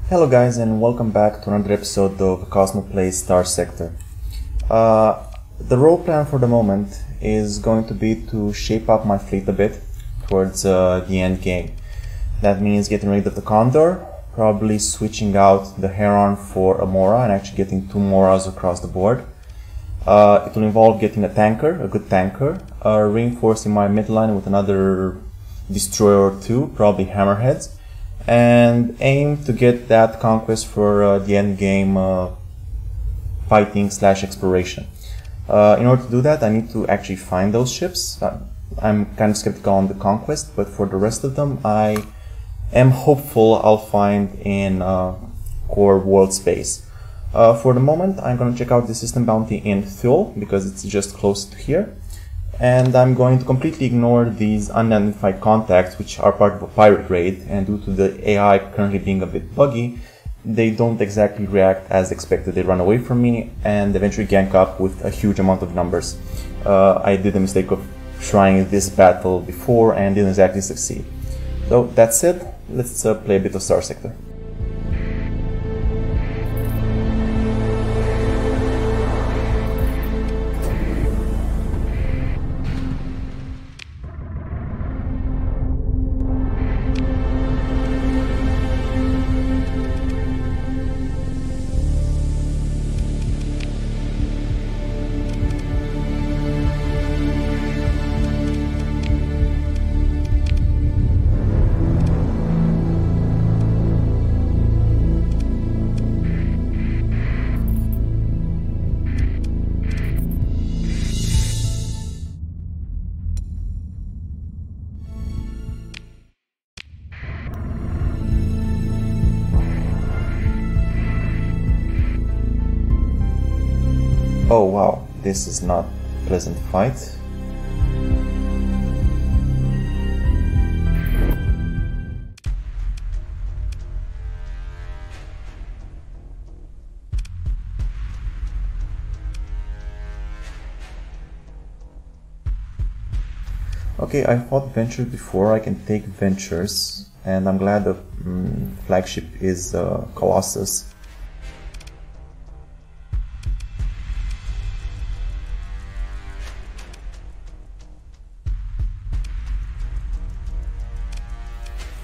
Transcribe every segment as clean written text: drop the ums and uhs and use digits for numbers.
Hello guys, and welcome back to another episode of Cosmo Plays Starsector. The role plan for the moment is going to be to shape up my fleet a bit towards the end game. That means getting rid of the Condor, probably switching out the Heron for a Mora and actually getting 2 Moras across the board. It will involve getting a tanker, a good tanker, reinforcing my midline with another destroyer or 2, probably hammerheads, and aim to get that conquest for the end game fighting / exploration. In order to do that, I need to actually find those ships. I'm kind of skeptical on the conquest, but for the rest of them, I am hopeful I'll find in core world space. For the moment, I'm going to check out the system bounty in Thule because it's just close to here. And I'm going to completely ignore these unidentified contacts, which are part of a pirate raid, and due to the AI currently being a bit buggy, they don't exactly react as expected. They run away from me and eventually gank up with a huge amount of numbers. I did the mistake of trying this battle before and didn't exactly succeed. So that said, let's play a bit of Starsector. Oh wow, this is not a pleasant fight. Okay, I fought Ventures before, I can take Ventures, and I'm glad the flagship is Colossus.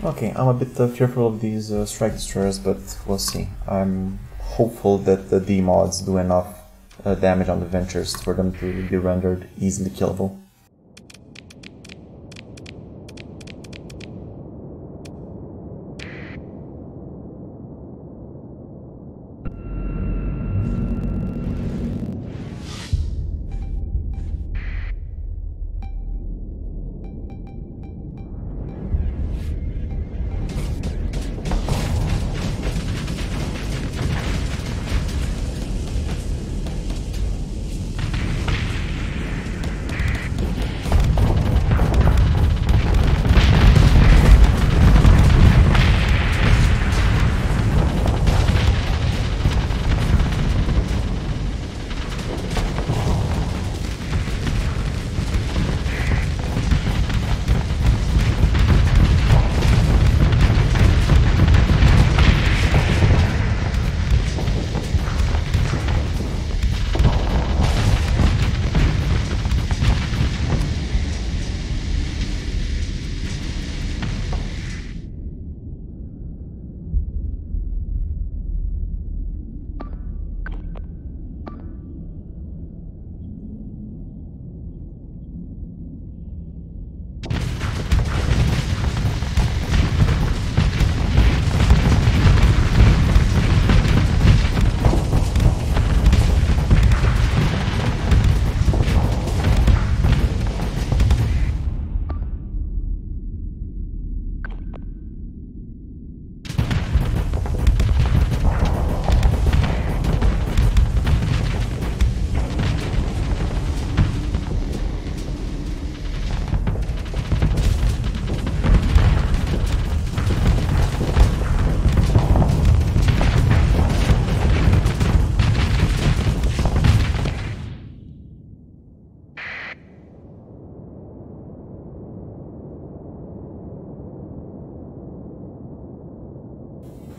Okay, I'm a bit fearful of these strike destroyers, but we'll see. I'm hopeful that the D-mods do enough damage on the Ventures for them to be rendered easily killable.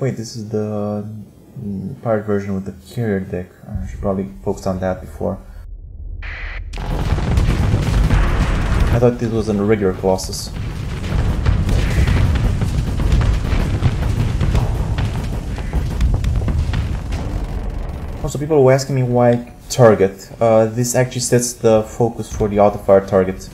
Wait, this is the pirate version with the carrier deck. I should probably focus on that before. I thought this was a regular Colossus. Also, people were asking me why target. This actually sets the focus for the auto-fire target.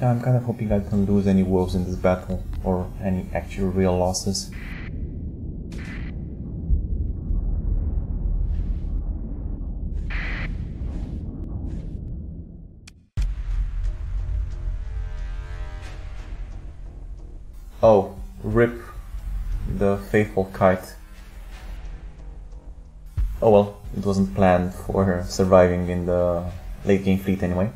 I'm kind of hoping I don't lose any wolves in this battle, or any actual real losses. Oh, rip the faithful kite. Oh well, it wasn't planned for her surviving in the late game fleet anyway.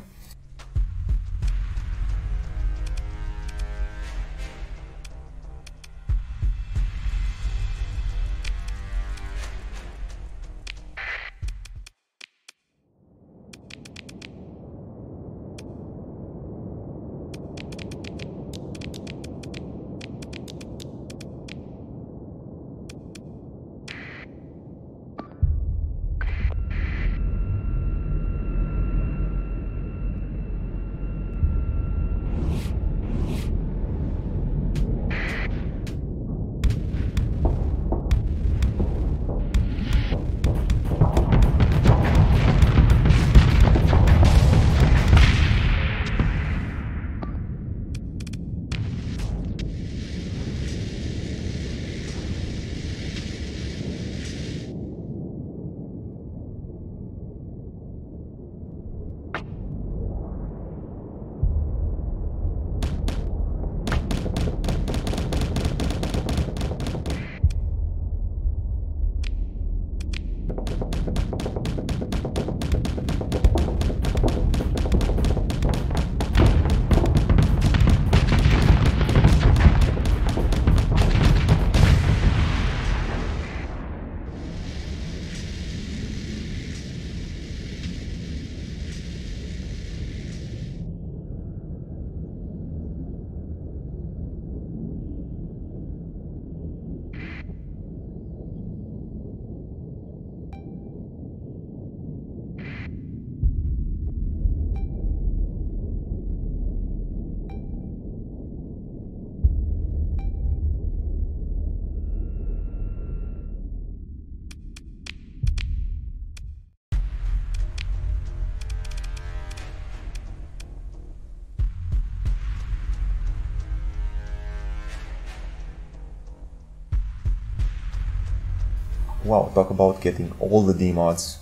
Wow, talk about getting all the D mods.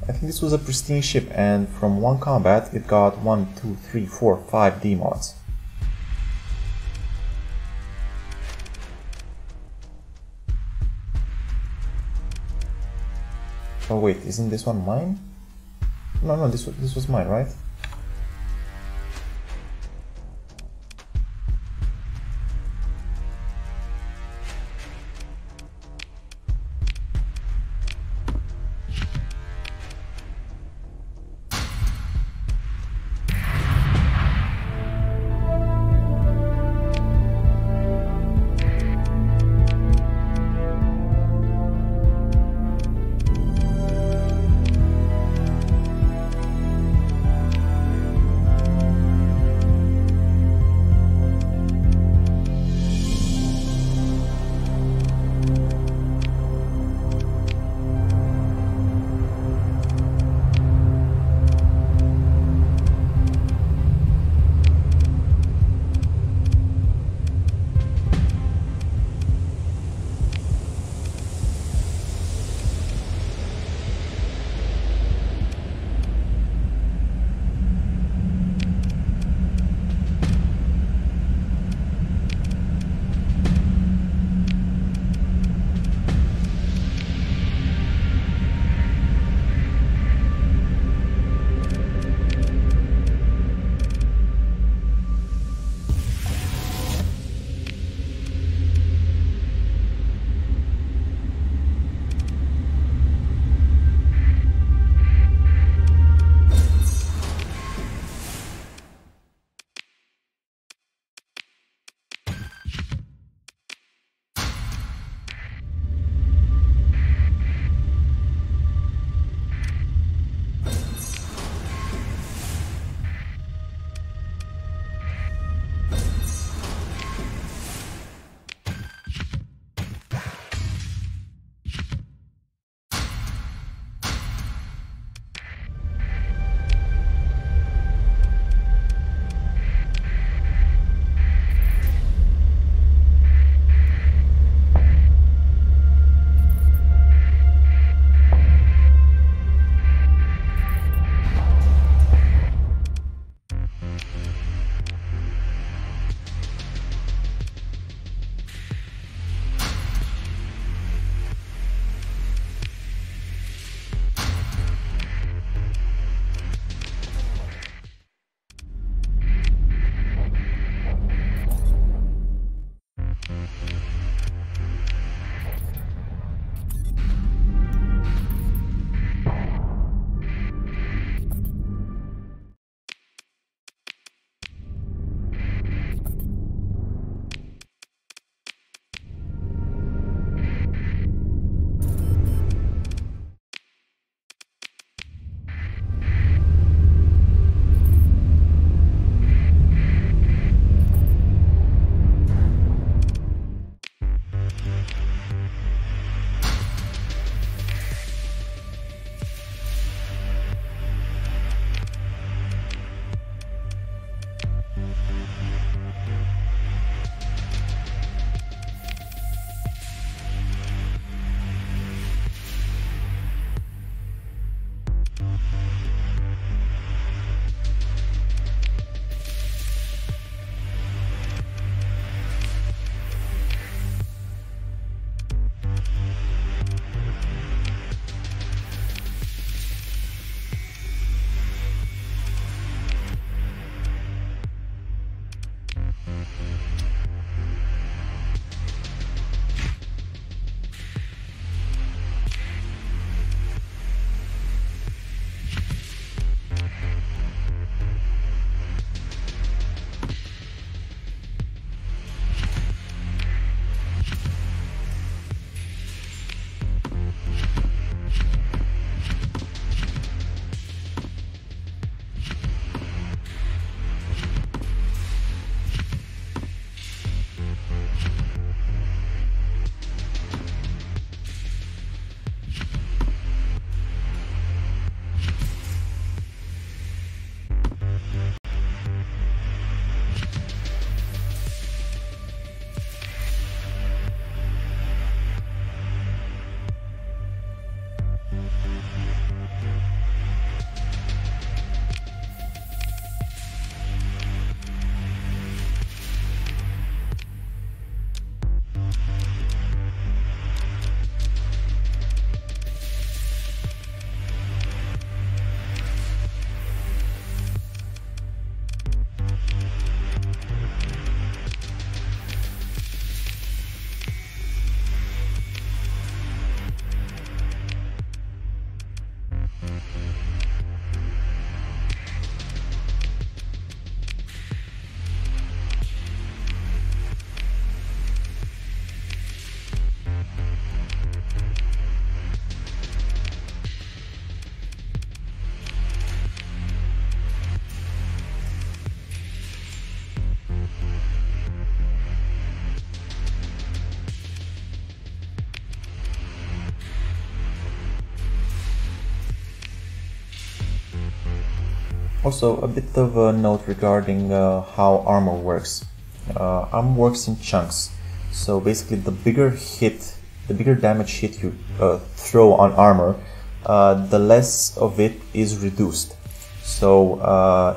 I think this was a pristine ship, and from one combat it got 1, 2, 3, 4, 5 D mods. Oh wait, isn't this one mine? No, this was mine, right? Also, a bit of a note regarding how armor works. Armor works in chunks. So basically, the bigger damage hit you throw on armor, the less of it is reduced. So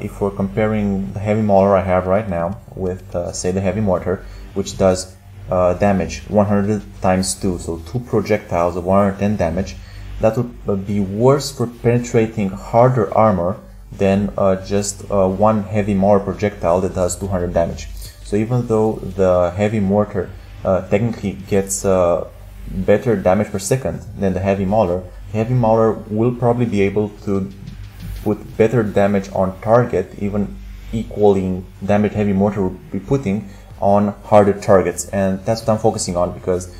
if we're comparing the heavy mauler I have right now with, say, the heavy mortar, which does damage 100 times 2, so 2 projectiles of 110 damage, that would be worse for penetrating harder armor than just one heavy mortar projectile that does 200 damage. So even though the heavy mortar technically gets better damage per second than the heavy mauler will probably be able to put better damage on target, even equaling damage heavy mortar would be putting on harder targets. And that's what I'm focusing on, because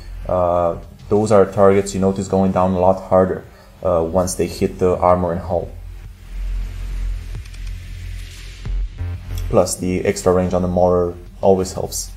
those are targets you notice going down a lot harder once they hit the armor and hull. Plus the extra range on the mauler always helps.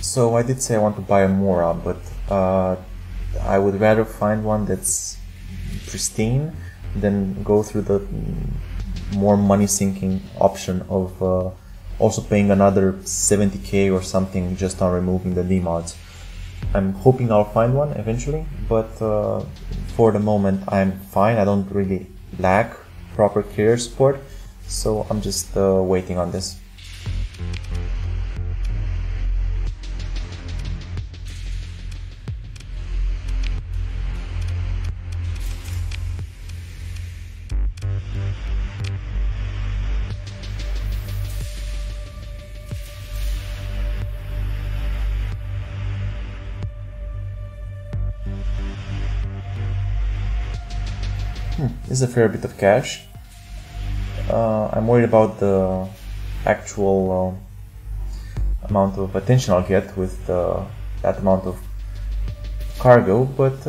So I did say I want to buy a Mora, but I would rather find one that's pristine than go through the more money sinking option of also paying another 70k or something just on removing the demods. I'm hoping I'll find one eventually, but for the moment I'm fine. I don't really lack proper carrier support, so I'm just waiting on this. This is a fair bit of cash. I'm worried about the actual amount of attention I'll get with that amount of cargo, but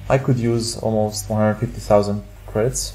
I could use almost 150,000 credits.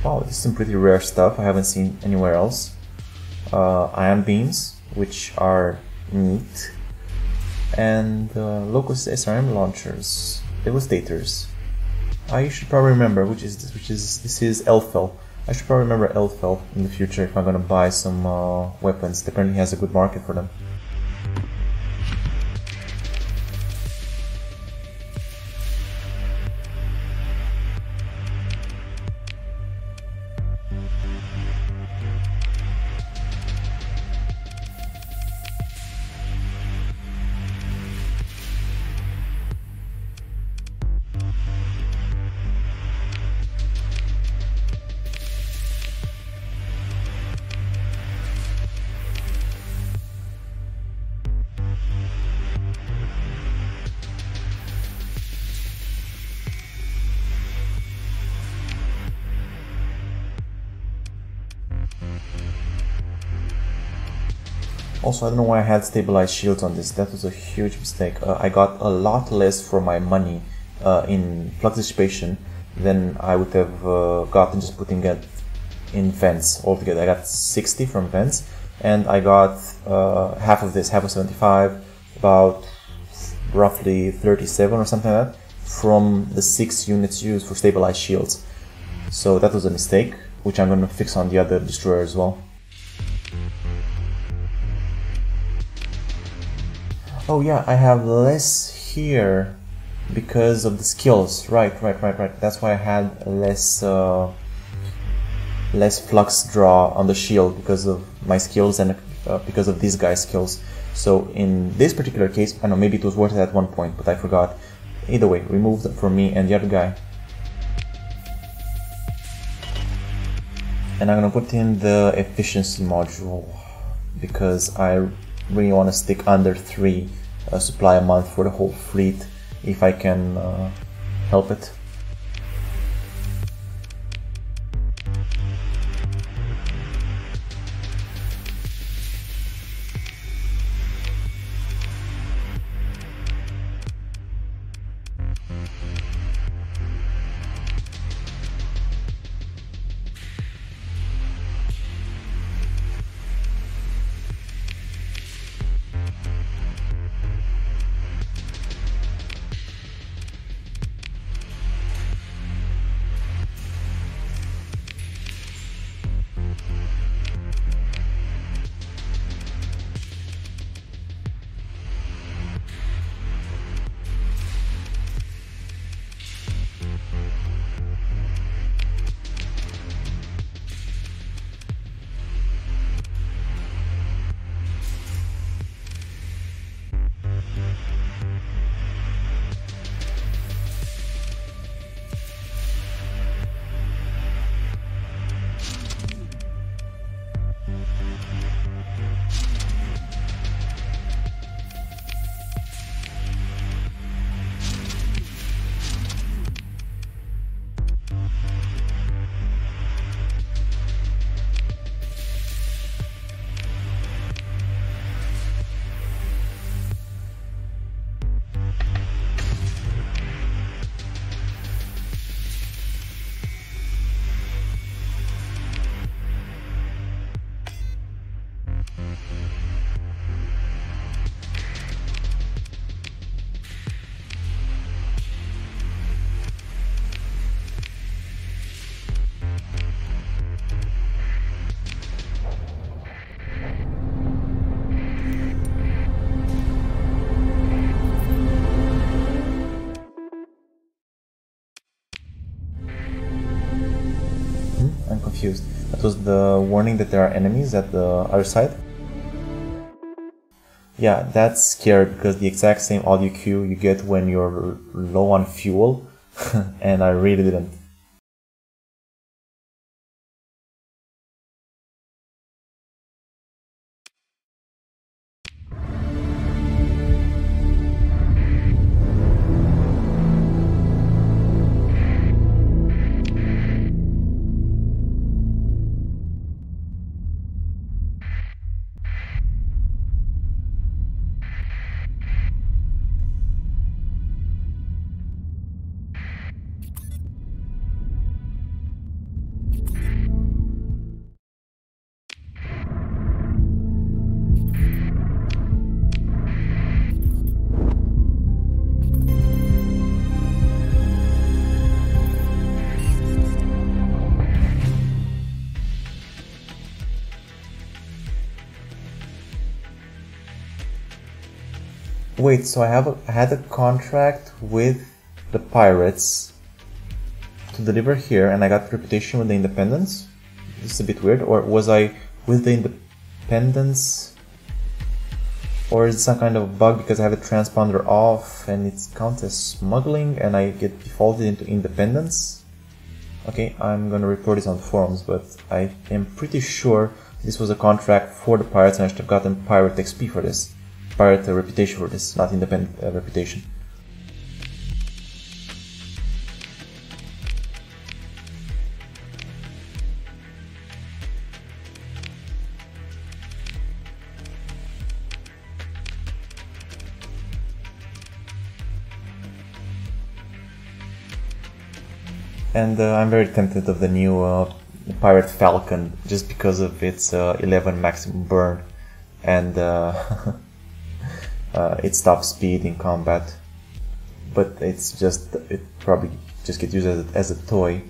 Wow, this is some pretty rare stuff I haven't seen anywhere else. Ion beams, which are neat, and locust SRM launchers, devastators. I should probably remember which is this. This is Elfel. I should probably remember Elfel in the future if I'm gonna buy some weapons. Apparently, he has a good market for them. Also, I don't know why I had stabilized shields on this. That was a huge mistake. I got a lot less for my money in flux dissipation than I would have gotten just putting it in vents altogether. I got 60 from vents, and I got half of this, half of 75, about roughly 37 or something like that, from the 6 units used for stabilized shields. So that was a mistake, which I'm going to fix on the other destroyer as well. Oh yeah, I have less here because of the skills. Right. That's why I had less less flux draw on the shield because of my skills and because of these guys' skills. So in this particular case, I know maybe it was worth it at one point, but I forgot. Either way, remove them from me and the other guy. And I'm gonna put in the efficiency module because I really want to stick under 3 supply a month for the whole fleet if I can help it. I'm confused. That was the warning that there are enemies at the other side? Yeah, that's scary because the exact same audio cue you get when you're low on fuel, and I really didn't. Wait, so I had a contract with the pirates to deliver here, and I got reputation with the Independents? This is a bit weird. Or was I with the Independents? Or is it some kind of bug because I have a transponder off and it counts as smuggling and I get defaulted into Independence? Okay, I'm gonna report this on the forums, but I am pretty sure this was a contract for the pirates and I should have gotten pirate XP for this. Pirate reputation for this, not independent reputation. And I'm very tempted of the new Pirate Falcon just because of its 11 maximum burn and its top speed in combat. But it's just, it probably just gets used as a toy.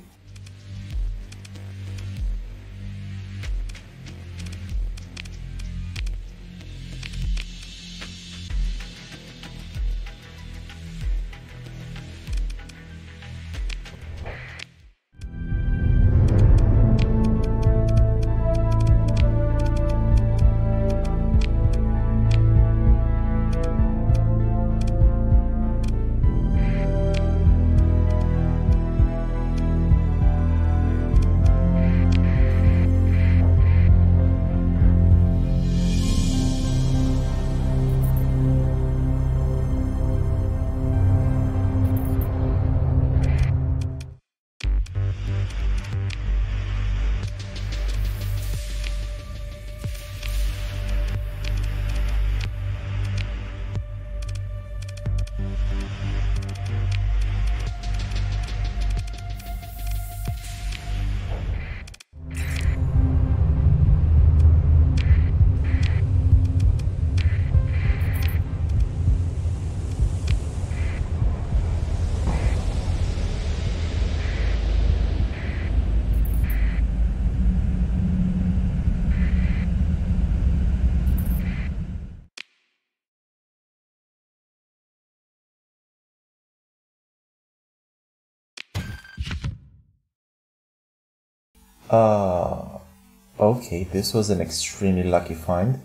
Okay, this was an extremely lucky find.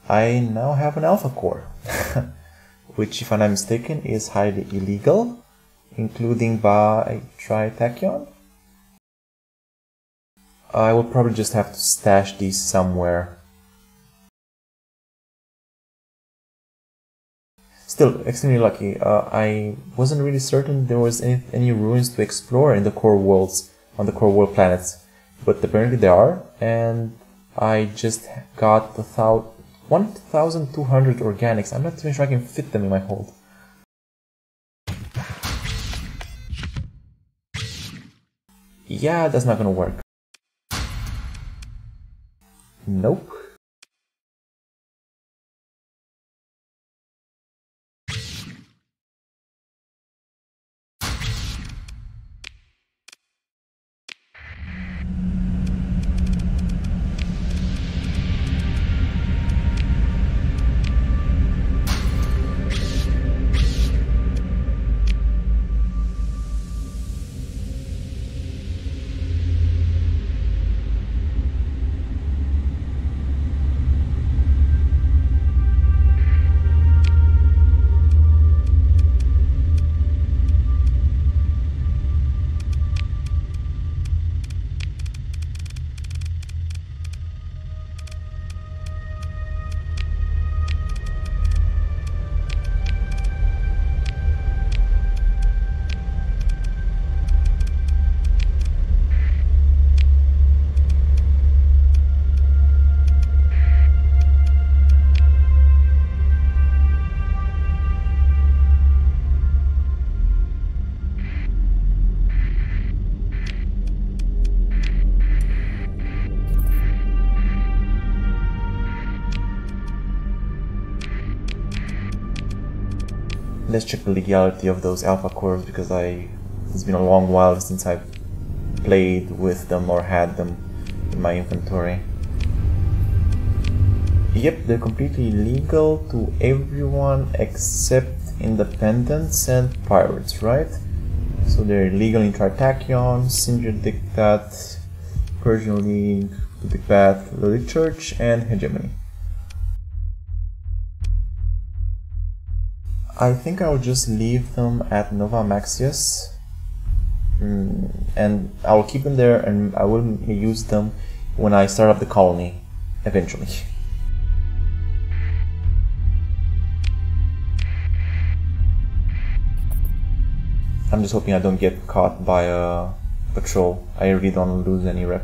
I now have an alpha core, which, if I'm not mistaken, is highly illegal, including by Tritachyon. I will probably just have to stash these somewhere. Still, extremely lucky. I wasn't really certain there was any ruins to explore in the core worlds, on the core world planets. But apparently there are, and I just got 1,200 organics. I'm not even sure I can fit them in my hold. Yeah, that's not gonna work. Nope. Let's check the legality of those alpha cores, because it's been a long while since I've played with them or had them in my inventory. Yep, they're completely legal to everyone except independents and pirates, right? So they're illegal in Tritachyon, Sinjar Diktat, Persian League, Dikbat, Lily Church, and Hegemony. I think I'll just leave them at Nova Maxius, and I'll keep them there, and I will use them when I start up the colony, eventually. I'm just hoping I don't get caught by a patrol. I really don't lose any rep.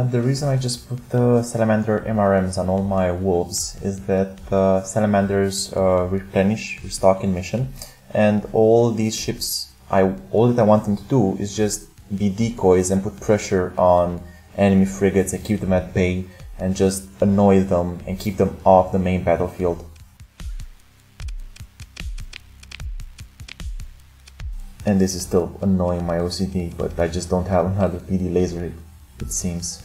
The reason I just put the salamander MRMs on all my wolves is that salamanders replenish, restock in mission, and all these ships all that I want them to do is just be decoys and put pressure on enemy frigates and keep them at bay and just annoy them and keep them off the main battlefield. And this is still annoying my OCD, but I just don't have another PD laser, it seems.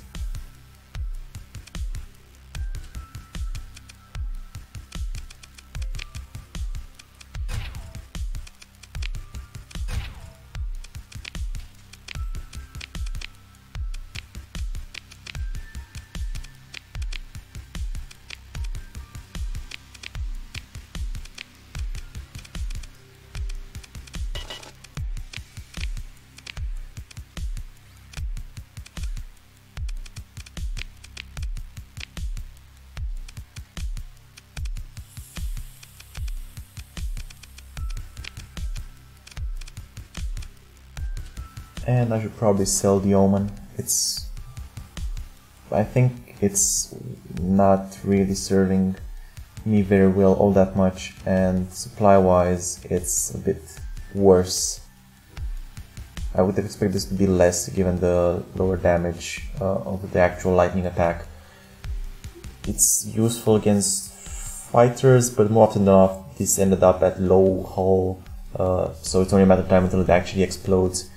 And I should probably sell the Omen. I think it's not really serving me very well all that much, and supply wise it's a bit worse. I would expect this to be less given the lower damage of the actual lightning attack. It's useful against fighters, but more often than not this ended up at low hull, so it's only a matter of time until it actually explodes.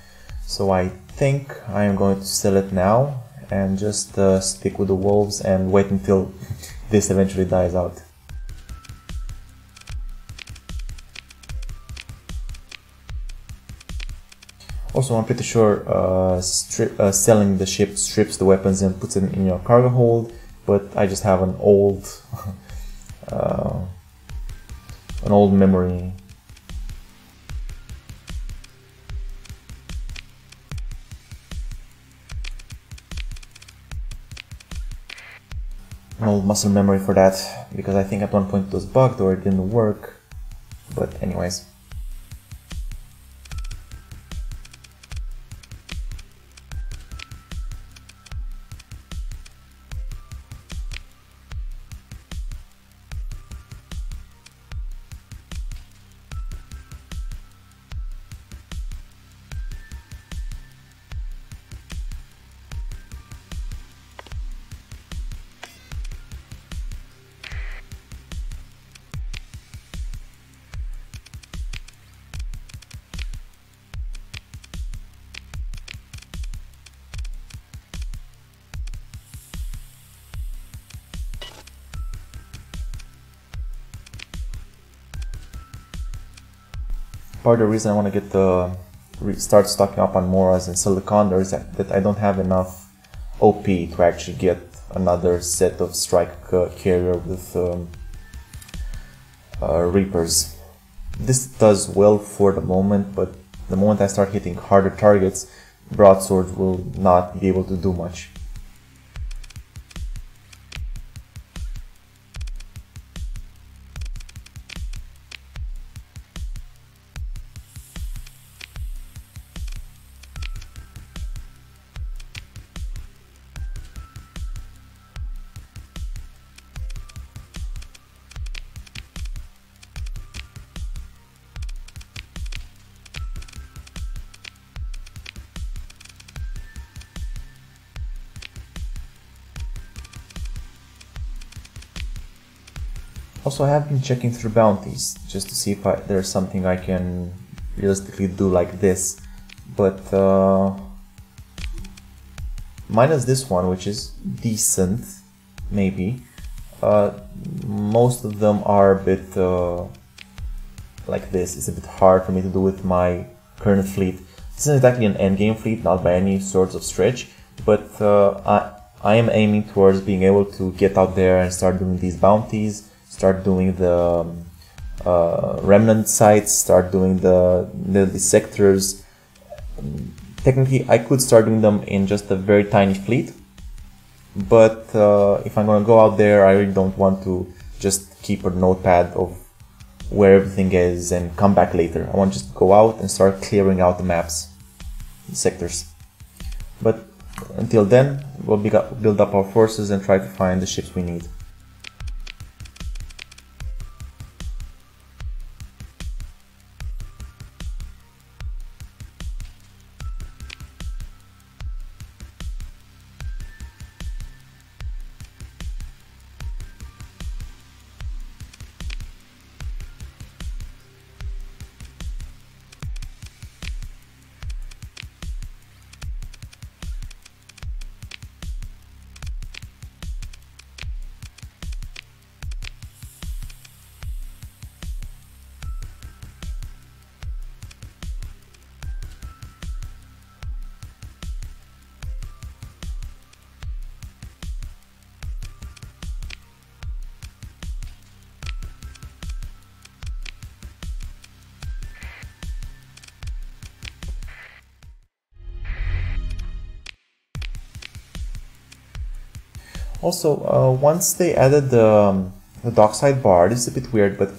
So I think I am going to sell it now and just stick with the wolves and wait until this eventually dies out. Also, I'm pretty sure selling the ship strips the weapons and puts it in your cargo hold, but I just have an old memory. An old muscle memory for that, because I think at one point it was bugged or it didn't work, but anyways. Part of the reason I want to get start stocking up on Moras and sell the Condor is that I don't have enough OP to actually get another set of strike carrier with Reapers. This does well for the moment, but the moment I start hitting harder targets, broadswords will not be able to do much. Also, I have been checking through bounties just to see if there's something I can realistically do like this, but minus this one, which is decent, maybe, most of them are a bit like this. It's a bit hard for me to do with my current fleet. This isn't exactly an endgame fleet, not by any sorts of stretch, but I am aiming towards being able to get out there and start doing these bounties, start doing the remnant sites, start doing the sectors. Technically, I could start doing them in just a very tiny fleet, but if I'm gonna go out there, I really don't want to just keep a notepad of where everything is and come back later. I want to just go out and start clearing out the maps, the sectors. But until then, we'll build up our forces and try to find the ships we need. Also, once they added the dockside bar, this is a bit weird, but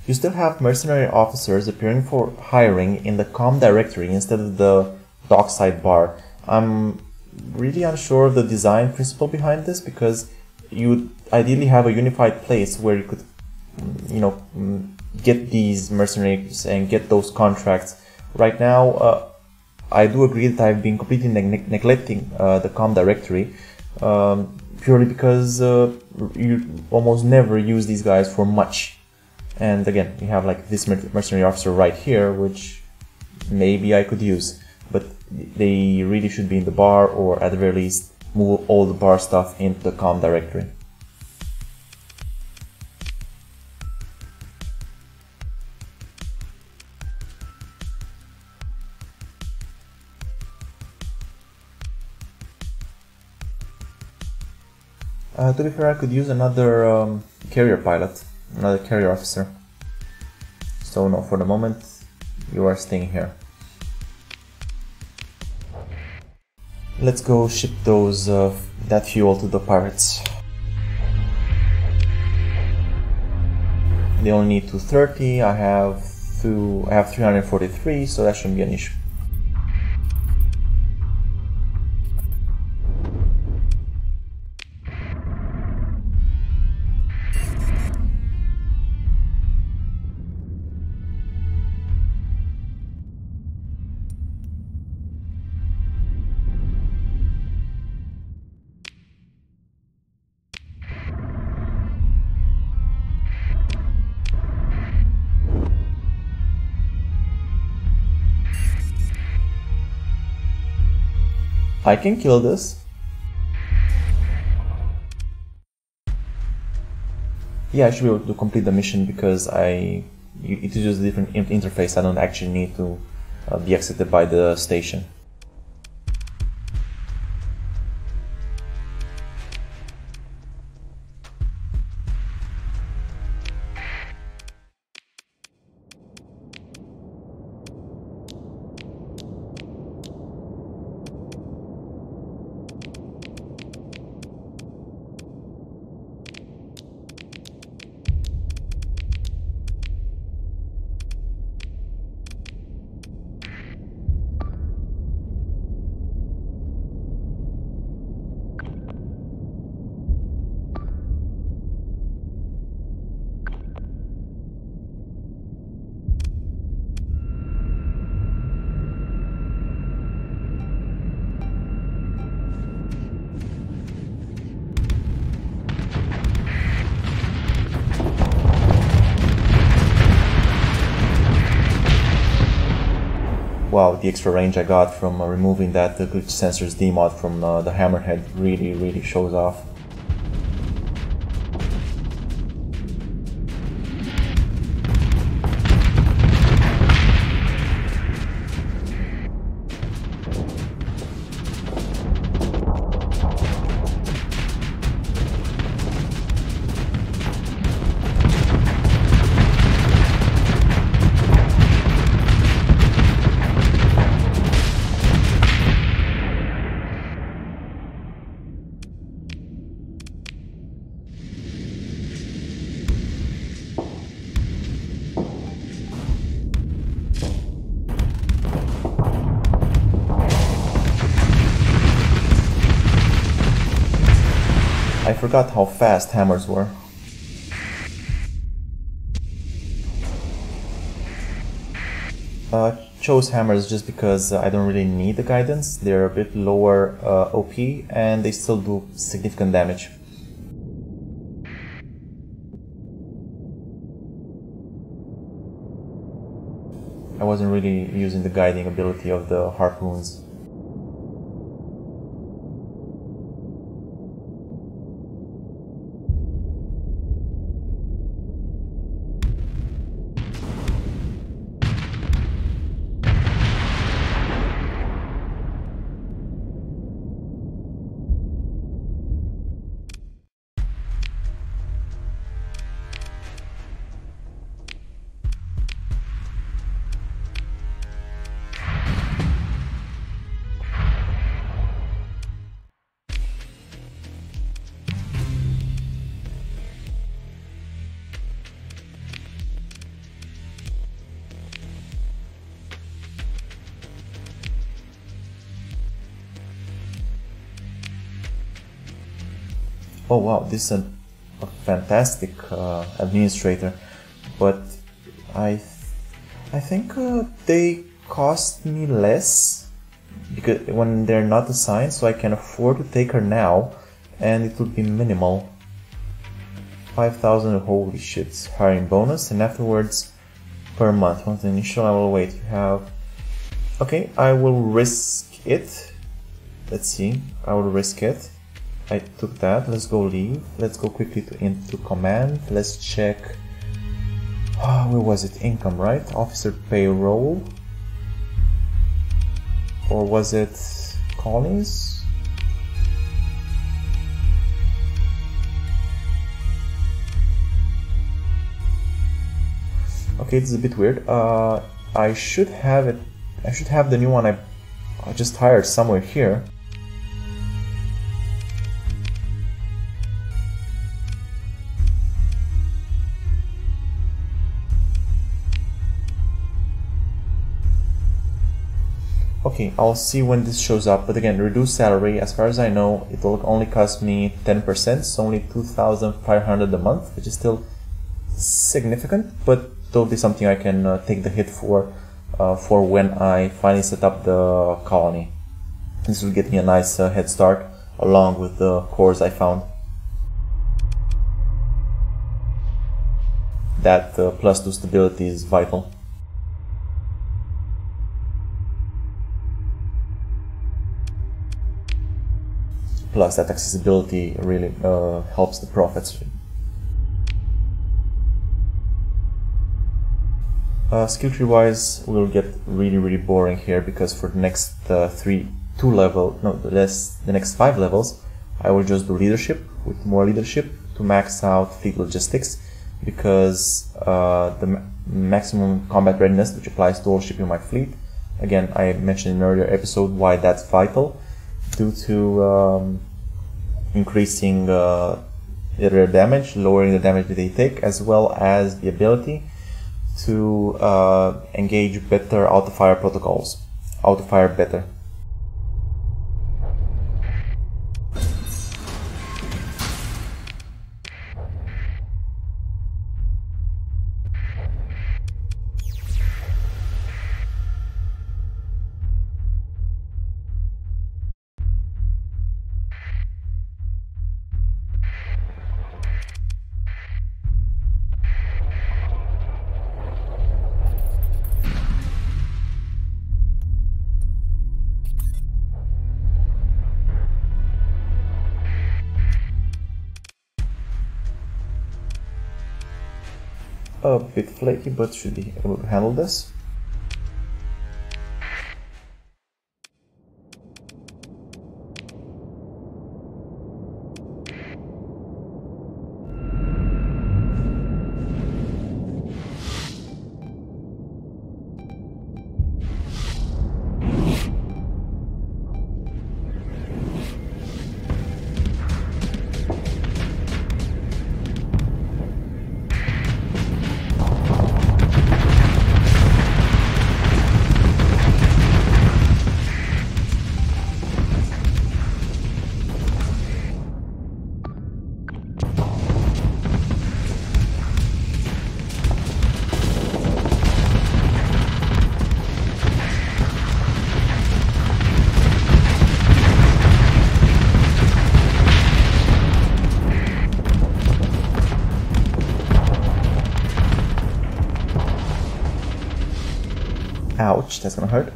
you still have mercenary officers appearing for hiring in the com directory instead of the dockside bar. I'm really unsure of the design principle behind this, because you would ideally have a unified place where you could, get these mercenaries and get those contracts. Right now, I do agree that I've been completely neglecting the com directory, purely because you almost never use these guys for much. And again, you have like this mercenary officer right here, which maybe I could use, but they really should be in the bar, or at the very least move all the bar stuff into the com directory. To be fair, I could use another carrier pilot, another carrier officer. So no, for the moment, you are staying here. Let's go ship those that fuel to the pirates. They only need 230. I have 343, so that shouldn't be an issue. I can kill this. Yeah, I should be able to complete the mission because it uses a different interface. I don't actually need to be exited by the station. Wow, the extra range I got from removing that glitch sensors demod from the hammerhead really shows off. I forgot how fast hammers were. Chose hammers just because I don't really need the guidance. They're a bit lower OP and they still do significant damage. I wasn't really using the guiding ability of the harpoons. Oh wow, this is a fantastic administrator, but I think they cost me less because when they're not assigned, so I can afford to take her now, and it would be minimal. 5,000, holy shit, hiring bonus, and afterwards per month. Once the initial, I will wait. You have, okay, I will risk it. Let's see, I will risk it. I took that. Let's go leave. Let's go quickly into command. Let's check. Where was it? Income, right? Officer payroll. Or was it colonies? Okay, this is a bit weird. I should have it. I should have the new one I just hired somewhere here. Okay, I'll see when this shows up, but again, reduced salary, as far as I know, it will only cost me 10%, so only 2,500 a month, which is still significant, but totally something I can take the hit for when I finally set up the colony. This will get me a nice head start, along with the cores I found. That +2 stability is vital. Plus that accessibility really helps the profits. Skill tree wise, we'll get really boring here because for the next the next 5 levels, I will just do leadership with more leadership to max out fleet logistics, because the maximum combat readiness, which applies to all shipping in my fleet. Again, I mentioned in an earlier episode why that's vital, due to increasing their damage, lowering the damage that they take, as well as the ability to engage better auto-fire protocols. Auto-fire better. A bit flaky, but should be able to handle this. Ouch, that's gonna hurt.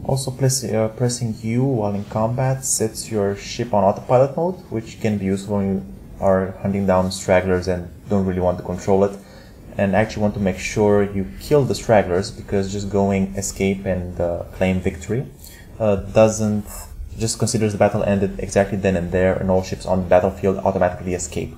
Also, pressing U while in combat sets your ship on autopilot mode, which can be useful when you are hunting down stragglers and don't really want to control it, and actually want to make sure you kill the stragglers, because just going escape and claim victory doesn't just considers the battle ended exactly then and there, and all ships on the battlefield automatically escape.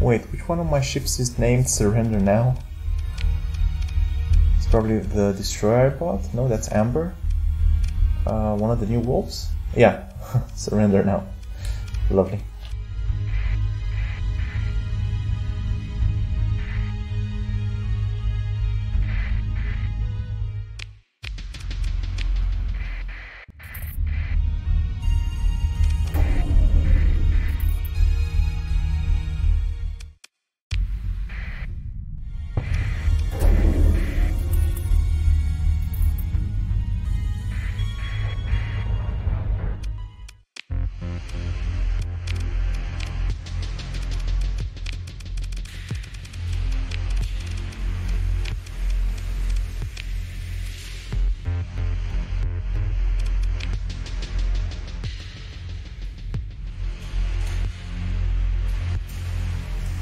Wait, which one of my ships is named Surrender Now? It's probably the destroyer I bought. No, that's Amber. One of the new wolves? Yeah, Surrender Now. Lovely.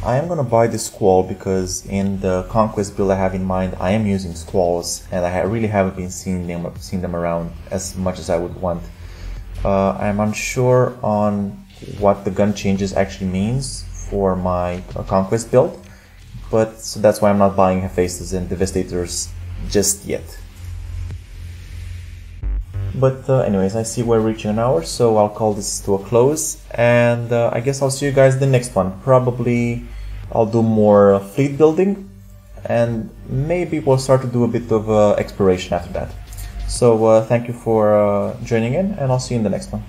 I am gonna buy this squall because in the conquest build I have in mind I am using squalls, and I really haven't been seeing them around as much as I would want. I'm unsure on what the gun changes actually means for my conquest build, but so that's why I'm not buying Hephaestus and Devastators just yet. But anyways, I see we're reaching an hour, so I'll call this to a close, and I guess I'll see you guys in the next one. Probably I'll do more fleet building, and maybe we'll start to do a bit of exploration after that. So thank you for joining in, and I'll see you in the next one.